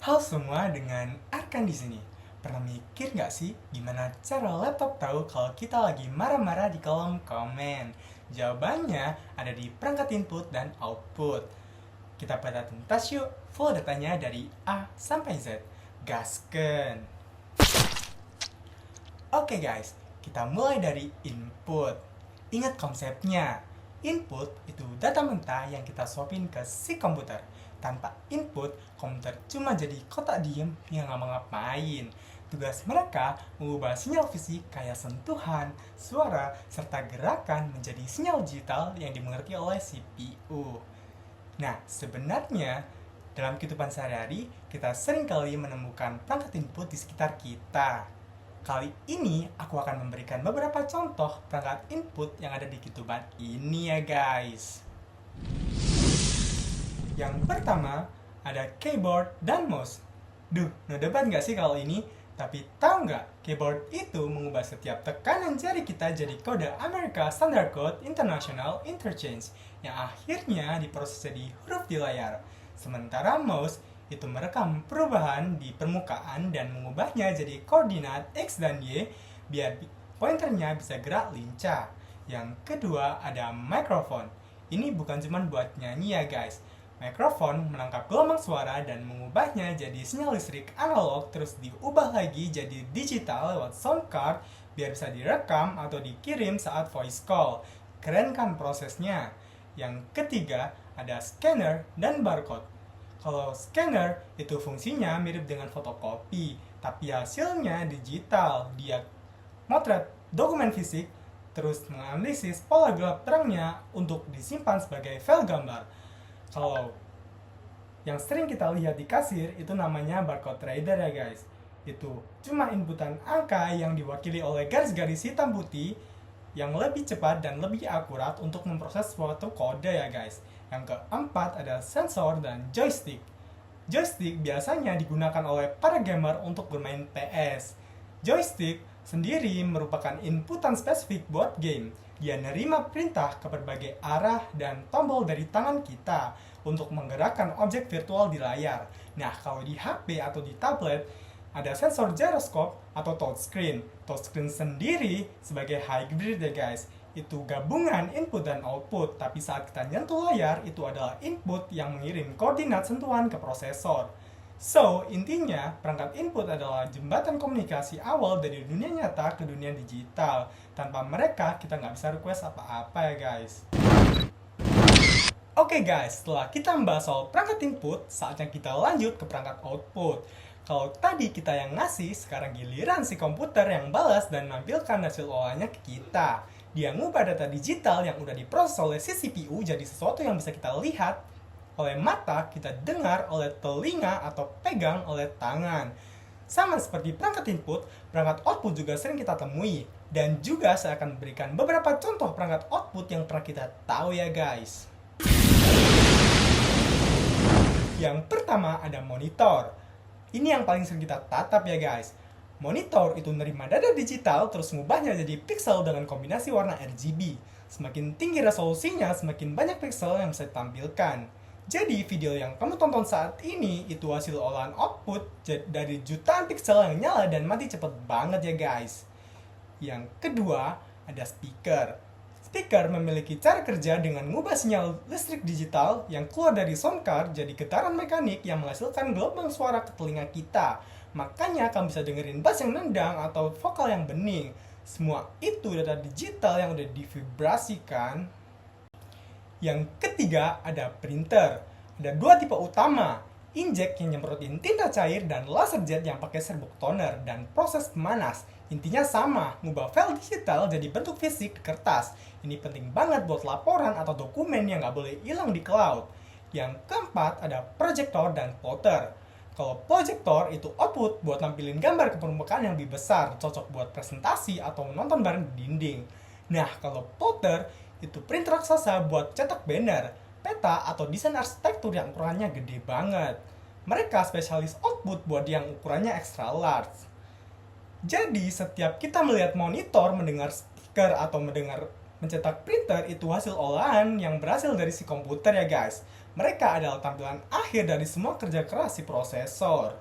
Halo semua, dengan Arkan di sini. Pernah mikir nggak sih gimana cara laptop tahu kalau kita lagi marah-marah di kolom komen? Jawabannya ada di perangkat input dan output. Kita pada tuntas yuk, full datanya dari A sampai Z. Gasken. Oke guys, kita mulai dari input. Ingat konsepnya. Input itu data mentah yang kita swapin ke si komputer. Tanpa input, komputer cuma jadi kotak diem yang nggak mau ngapain. Tugas mereka mengubah sinyal fisik kayak sentuhan, suara, serta gerakan menjadi sinyal digital yang dimengerti oleh CPU. Nah, sebenarnya dalam kehidupan sehari-hari, kita sering kali menemukan perangkat input di sekitar kita. Kali ini, aku akan memberikan beberapa contoh perangkat input yang ada di kehidupan ini ya guys. Yang pertama, ada keyboard dan mouse. Duh, no debat nggak sih kalau ini? Tapi tahu nggak, keyboard itu mengubah setiap tekanan jari kita jadi kode America Standard Code International Interchange yang akhirnya diproses jadi huruf di layar. Sementara mouse itu merekam perubahan di permukaan dan mengubahnya jadi koordinat X dan Y biar pointernya bisa gerak lincah. Yang kedua ada mikrofon. Ini bukan cuma buat nyanyi ya guys. Mikrofon menangkap gelombang suara dan mengubahnya jadi sinyal listrik analog terus diubah lagi jadi digital lewat sound card biar bisa direkam atau dikirim saat voice call. Keren kan prosesnya? Yang ketiga ada scanner dan barcode. Kalau scanner itu fungsinya mirip dengan fotokopi, tapi hasilnya digital. Dia motret dokumen fisik, terus menganalisis pola gelap terangnya untuk disimpan sebagai file gambar. Kalau yang sering kita lihat di kasir itu namanya barcode reader ya guys. Itu cuma inputan angka yang diwakili oleh garis-garis hitam putih yang lebih cepat dan lebih akurat untuk memproses suatu kode ya guys. Yang keempat ada sensor dan joystick. Joystick biasanya digunakan oleh para gamer untuk bermain PS. Joystick sendiri merupakan inputan spesifik buat game. Dia nerima perintah ke berbagai arah dan tombol dari tangan kita untuk menggerakkan objek virtual di layar. Nah, kalau di HP atau di tablet, ada sensor gyroscope atau touchscreen. Touchscreen sendiri sebagai hybrid ya guys. Itu gabungan input dan output, tapi saat kita nyentuh layar, itu adalah input yang mengirim koordinat sentuhan ke prosesor. So, intinya, perangkat input adalah jembatan komunikasi awal dari dunia nyata ke dunia digital. Tanpa mereka, kita nggak bisa request apa-apa ya guys. Oke guys, setelah kita membahas soal perangkat input, saatnya kita lanjut ke perangkat output. Kalau tadi kita yang ngasih, sekarang giliran si komputer yang balas dan menampilkan hasil olahannya ke kita. Dia ngubah data digital yang udah diproses oleh si CPU jadi sesuatu yang bisa kita lihat oleh mata, kita dengar oleh telinga, atau pegang oleh tangan. Sama seperti perangkat input, perangkat output juga sering kita temui. Dan juga saya akan memberikan beberapa contoh perangkat output yang pernah kita tahu ya guys. Yang pertama ada monitor. Ini yang paling sering kita tatap ya guys. Monitor itu nerima data digital terus mengubahnya jadi pixel dengan kombinasi warna RGB. Semakin tinggi resolusinya, semakin banyak pixel yang bisa ditampilkan. Jadi video yang kamu tonton saat ini itu hasil olahan output dari jutaan pixel yang nyala dan mati cepet banget ya guys. Yang kedua ada speaker. Speaker memiliki cara kerja dengan mengubah sinyal listrik digital yang keluar dari sound card jadi getaran mekanik yang menghasilkan gelombang suara ke telinga kita. Makanya kamu bisa dengerin bass yang nendang atau vokal yang bening. Semua itu data digital yang udah divibrasikan. Yang ketiga ada printer. Ada dua tipe utama. Inkjet yang nyemprotin tinta cair dan laser jet yang pakai serbuk toner dan proses pemanas. Intinya sama, ngubah file digital jadi bentuk fisik di kertas. Ini penting banget buat laporan atau dokumen yang nggak boleh hilang di cloud. Yang keempat ada proyektor dan plotter. Kalau proyektor itu output buat nampilin gambar ke permukaan yang lebih besar, cocok buat presentasi atau nonton bareng di dinding. Nah, kalau plotter itu printer raksasa buat cetak banner, peta, atau desain arsitektur yang ukurannya gede banget. Mereka spesialis output buat yang ukurannya extra large. Jadi, setiap kita melihat monitor, mendengar speaker, atau mencetak printer, itu hasil olahan yang berhasil dari si komputer ya guys. Mereka adalah tampilan akhir dari semua kerja keras si prosesor.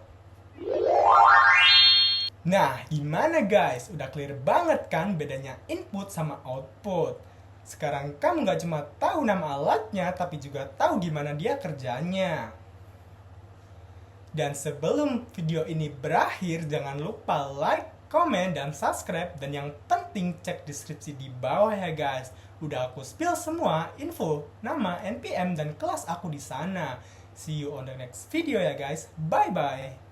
Nah, gimana guys? Udah clear banget kan bedanya input sama output? Sekarang kamu nggak cuma tahu nama alatnya, tapi juga tahu gimana dia kerjanya. Dan sebelum video ini berakhir, jangan lupa like, komen, dan subscribe. Dan yang penting cek deskripsi di bawah ya guys. Udah aku spill semua info, nama, NPM, dan kelas aku di sana. See you on the next video ya guys. Bye-bye.